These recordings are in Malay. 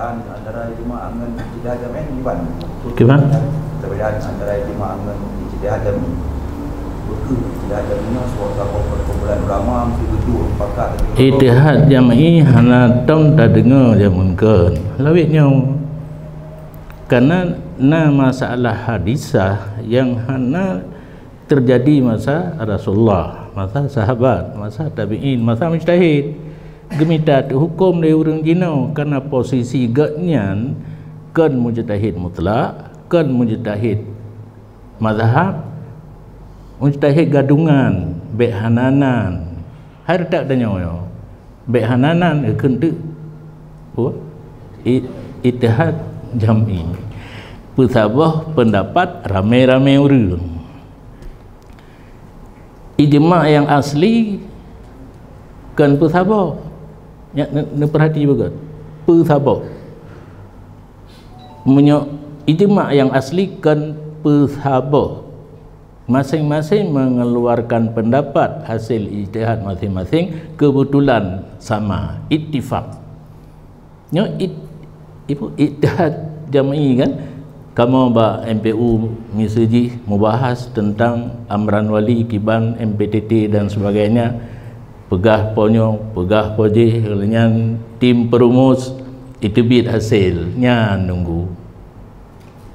perbedaan antara ijma' dengan ijtihad jami' ni gimana? Gimana? Perbedaan antara ijma' dengan ijtihad jami'. Betul ijtihad jami' ni suatu perkumpulan ulama mesti betul pakat. Ijtihad jami' hana tong dah dengar je mungkin. Lawitnya karena masalah hadisah yang hana terjadi masa Rasulullah, masa sahabat, masa tabi'in, masa mujtahid. Gemita hukum dari orang Cina karena posisi gatnya kan mujtahid mutlak, kan mujtahid mazhab, mujtahid gadungan, baik hananan. Har tak tanya yo. Baik hananan kan tu ijtihad jami'. Pesabah pendapat ramai-ramai orang. Ijma' yang asli kan pesabah. Ya, nak perhati juga. Pesabah. Ijma' yang asli kan pesabah. Masing-masing mengeluarkan pendapat hasil ijtihad masing-masing kebetulan sama, ittifaq. Nya ijtihad jami' kan. Kamu ba MPU misalnya membahas tentang amran wali kiban MPTT dan sebagainya, pegah ponyo, pegah pojih, kalian tim perumus itu bit hasilnya nunggu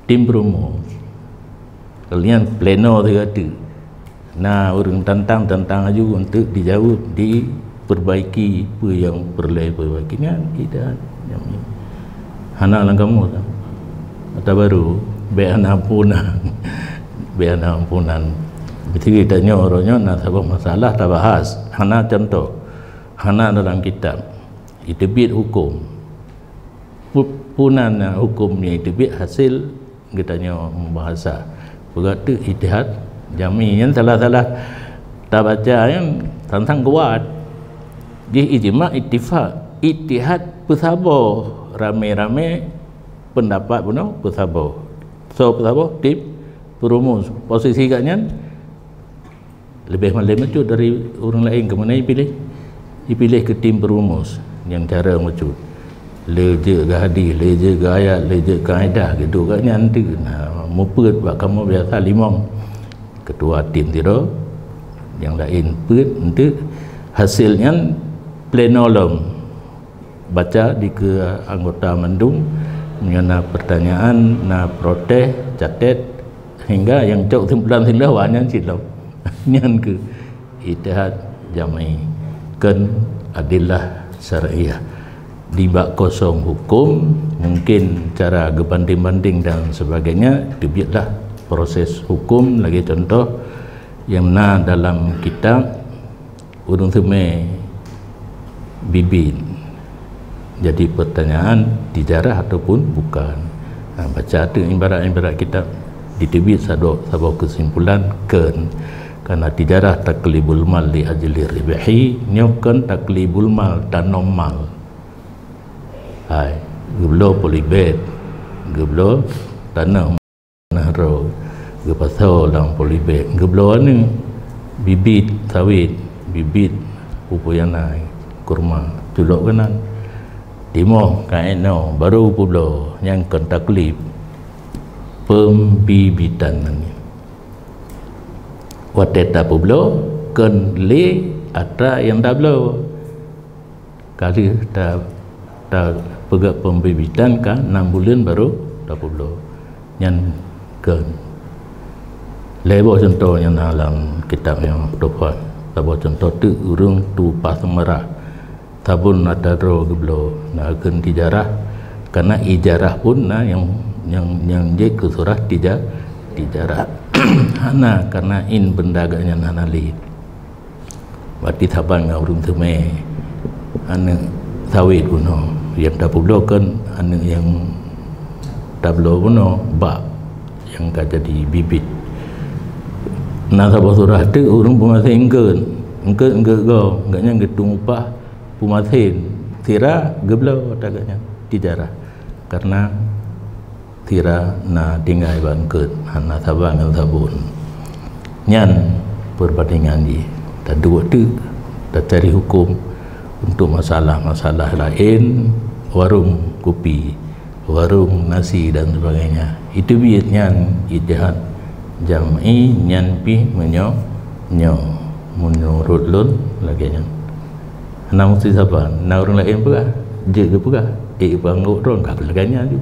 tim perumus kalian pleno tu. Nah orang tantang aja untuk dijawab, diperbaiki apa yang perlu perbaikinya. Tidak jami' hana lang kamu atau baru bean ampunan betul tanya orangnya nak sabah masalah tak bahas hana contoh hana dalam kitab itu bit hukum punan hukumnya itu bit hasil kitanya membahasa berkata ijtihad jami' yang salah-salah tak baca yang tentang kuat di ijma' ittifaq ijtihad pesabah ramai-ramai pendapat pun pesabah. So pesabah tim perumus posisi katnya lebih macu dari orang lain. Kemana dipilih ke tim perumus yang cara macu leje ke hadis, leje ke ayat, leje ke kaedah gitu katnya nanti mupet buat kamu biasa limang ketua tim tiro yang lain pet untuk hasilnya plenolom baca di ke anggota mendung mengenai pertanyaan, protes, catat hingga yang cok simpulan sila wanyan silap nyan ke ijtihad jami' kan adillah syariah di bak kosong hukum mungkin cara gebanding-banding dan sebagainya dibiarlah proses hukum. Lagi contoh yang dalam kitab urung semai bibin jadi pertanyaan dijarah ataupun bukan. Baca tu ibarat kitab ditebit sabau kesimpulan karena dijarah taklibul mal li ajli ribahi nyokan taklibul mal tanam mal hai geblo polibet geblo tanam nahro gepaso lang polibet geblo ni bibit sawit bibit pupuyanai kurma tulok kanan timo kaeno baru pula yang kontaklip pembibitan ni wateta pula kan le atra yang dah belo kali dah pegak pembibitan kan 6 bulan baru dah pula yang kan lebo contoh yang dalam kitab yang dopat lebo contoh tu urung tu pas merah tabun ada ro geblo akan tijarah karena ijarah pun yang je ke surah tijarah hana karena in bendaganya nanali berarti taban ngurung teme ane sawit kuno yang dapublo kan ane yang tablo kuno bak yang jadi bibit nah sabah surah tu urung pumasin engke go enggaknya gedung upah pumasin tira geblo daganya tijarah karena tira na tinggai bangkut hana sabang dan sabun nyan perbandingan di dan dua tu dah cari hukum untuk masalah-masalah lain warung kopi, warung nasi dan sebagainya. Itu biatnya ijtihad jam'i nyan pi menyo menurut lun lagi nya. Nama mesti siapa? Nama orang lain pula, je ke pula. Pangguk orang tak belakangnya tu.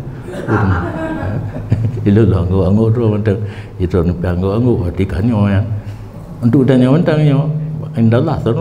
Itu lah angguk orang macam itu ni angguk tikannya ya. Untuk tanya tentangnya, indah lah tu.